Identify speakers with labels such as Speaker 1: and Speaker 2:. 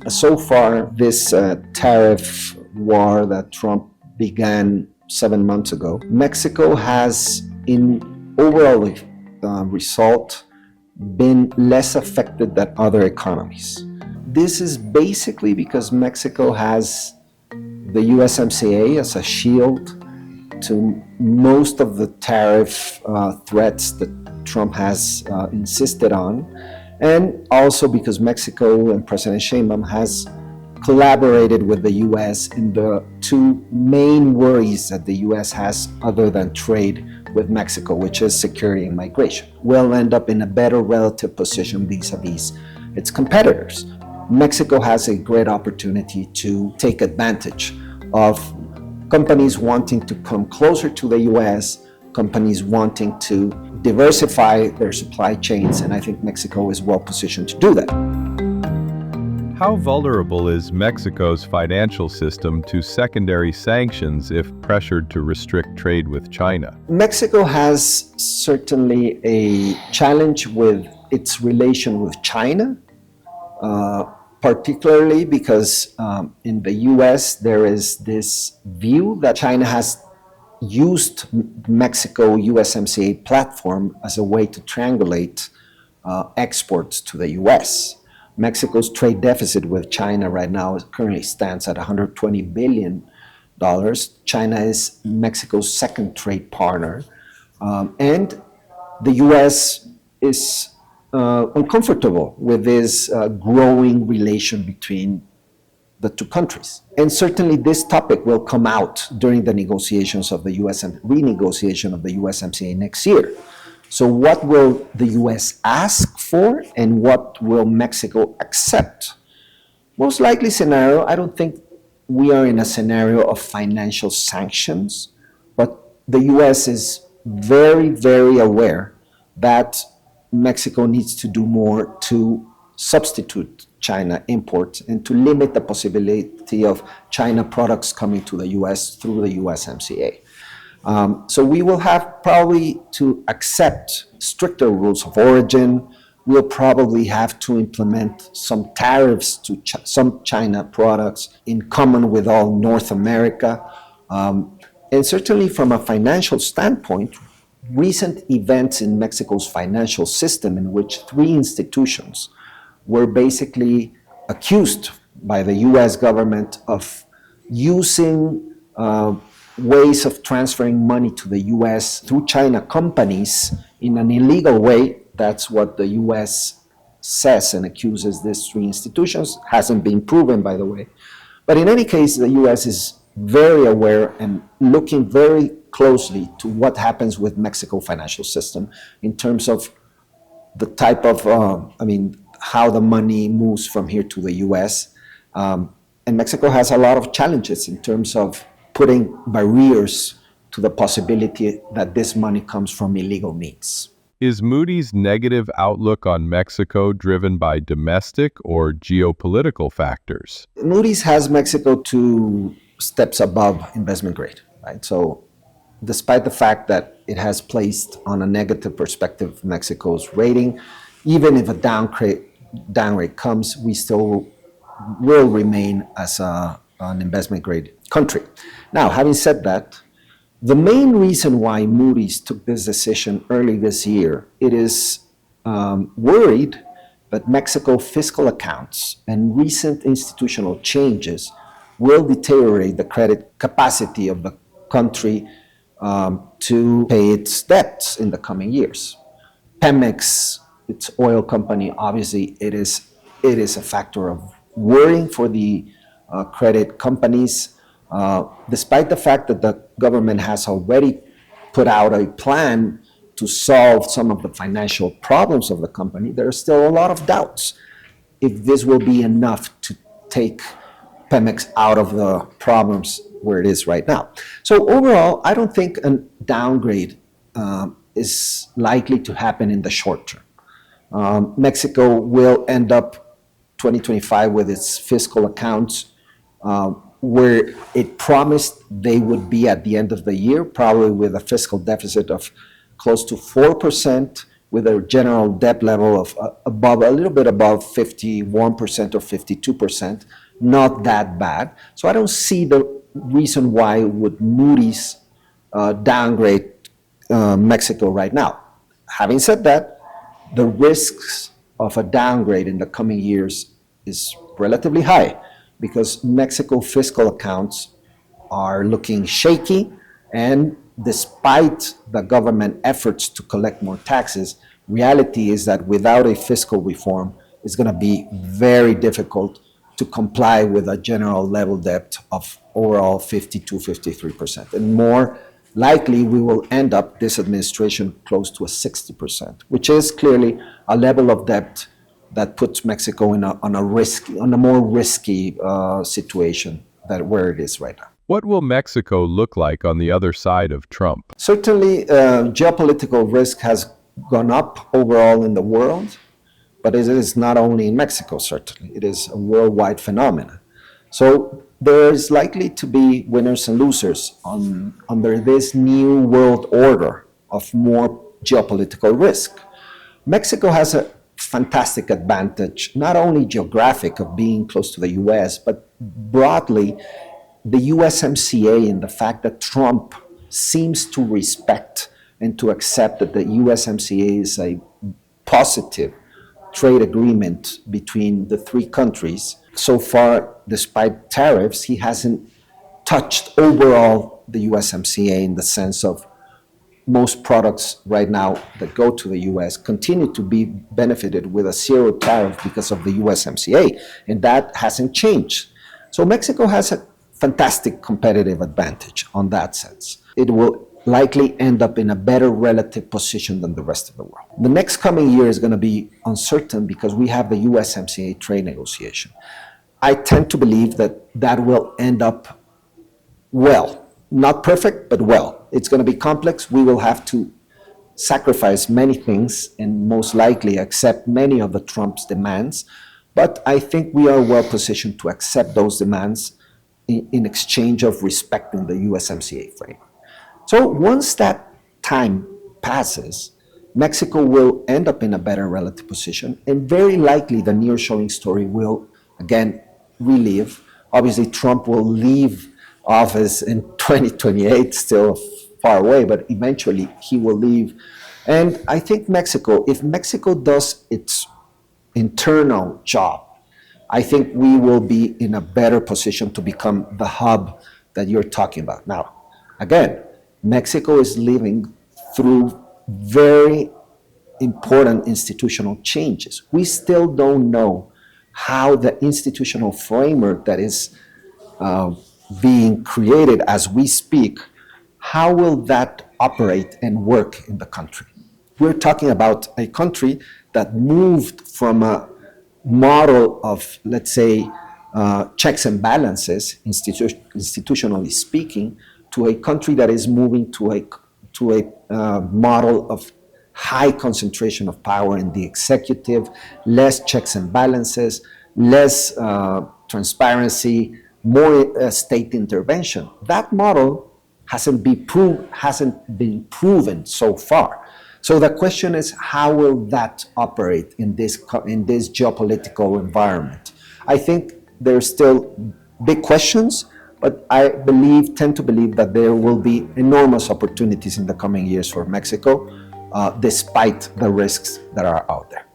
Speaker 1: So far, this tariff war that Trump began 7 months ago, Mexico has, in overall result, been less affected than other economies. This is basically because Mexico has the USMCA as a shield to most of the tariff threats that Trump has insisted on, and also because Mexico and President Sheinbaum has collaborated with the U.S. in the two main worries that the U.S. has other than trade with Mexico, which is security and migration. We'll end up in a better relative position vis-a-vis its competitors. Mexico has a great opportunity to take advantage of companies wanting to come closer to the U.S., companies wanting to diversify their supply chains, and I think Mexico is well positioned to do that.
Speaker 2: How vulnerable is Mexico's financial system to secondary sanctions if pressured to restrict trade with China?
Speaker 1: Mexico has certainly a challenge with its relation with China, particularly because in the US there is this view that China has used Mexico USMCA platform as a way to triangulate exports to the US. Mexico's trade deficit with China right now currently stands at $120 billion. China is Mexico's second trade partner. And the US is uncomfortable with this growing relation between the two countries. And certainly this topic will come out during the negotiations of the renegotiation of the USMCA next year. So what will the US ask for and what will Mexico accept? Most likely scenario, I don't think we are in a scenario of financial sanctions, but the US is very, very aware that Mexico needs to do more to substitute China imports and to limit the possibility of China products coming to the US through the USMCA. So we will have probably to accept stricter rules of origin. We'll probably have to implement some tariffs to some China products in common with all North America. And certainly from a financial standpoint, recent events in Mexico's financial system in which three institutions were basically accused by the US government of using ways of transferring money to the US through China companies in an illegal way. That's what the US says and accuses these three institutions. Hasn't been proven, by the way. But in any case, the US is very aware and looking very closely to what happens with Mexico financial system in terms of the type of, how the money moves from here to the US. And Mexico has a lot of challenges in terms of putting barriers to the possibility that this money comes from illegal means.
Speaker 2: Is Moody's negative outlook on Mexico driven by domestic or geopolitical factors?
Speaker 1: Moody's has Mexico 2 steps above investment grade, right? So despite the fact that it has placed on a negative perspective Mexico's rating, even if a downgrade comes, we still will remain as an investment grade country. Now, having said that, the main reason why Moody's took this decision early this year, it is worried that Mexico fiscal accounts and recent institutional changes will deteriorate the credit capacity of the country to pay its debts in the coming years. Pemex, its oil company, obviously it is a factor of worrying for the credit companies. Despite the fact that the government has already put out a plan to solve some of the financial problems of the company, there are still a lot of doubts if this will be enough to take Pemex out of the problems where it is right now. So overall, I don't think a downgrade is likely to happen in the short term. Mexico will end up 2025 with its fiscal accounts where it promised they would be at the end of the year, probably with a fiscal deficit of close to 4%, with a general debt level of above, a little bit above 51% or 52%, not that bad. So I don't see the reason why would Moody's downgrade Mexico right now. Having said that, the risks of a downgrade in the coming years is relatively high because Mexico fiscal accounts are looking shaky, and despite the government efforts to collect more taxes, reality is that without a fiscal reform, it's going to be very difficult to comply with a general level debt of overall 52, 53%. And more likely, we will end up this administration close to a 60%, which is clearly a level of debt that puts Mexico in on a more risky situation than where it is right now.
Speaker 2: What will Mexico look like on the other side of Trump?
Speaker 1: Certainly, geopolitical risk has gone up overall in the world, but it is not only in Mexico, certainly. It is a worldwide phenomenon. So there is likely to be winners and losers under this new world order of more geopolitical risk. Mexico has a fantastic advantage, not only geographic of being close to the US, but broadly, the USMCA and the fact that Trump seems to respect and to accept that the USMCA is a positive trade agreement between the three countries. So far, despite tariffs, he hasn't touched overall the USMCA in the sense of most products right now that go to the US continue to be benefited with a zero tariff because of the USMCA, and that hasn't changed. So Mexico has a fantastic competitive advantage on that sense. It will likely end up in a better relative position than the rest of the world. The next coming year is going to be uncertain because we have the USMCA trade negotiation. I tend to believe that that will end up well, not perfect, but well. It's going to be complex. We will have to sacrifice many things and most likely accept many of the Trump's demands. But I think we are well positioned to accept those demands in exchange of respecting the USMCA framework. So once that time passes, Mexico will end up in a better relative position, and very likely the nearshoring story will again relive. Obviously, Trump will leave office in 2028, still far away, but eventually he will leave. And I think Mexico, if Mexico does its internal job, I think we will be in a better position to become the hub that you're talking about. Now, again, Mexico is living through very important institutional changes. We still don't know how the institutional framework that is being created as we speak, how will that operate and work in the country? We're talking about a country that moved from a model of, let's say, checks and balances, institutionally speaking, to a country that is moving to a model of high concentration of power in the executive, less checks and balances, less transparency, more state intervention. That model hasn't been proven so far. So the question is, how will that operate in this geopolitical environment? I think there's still big questions, but I tend to believe that there will be enormous opportunities in the coming years for Mexico, despite the risks that are out there.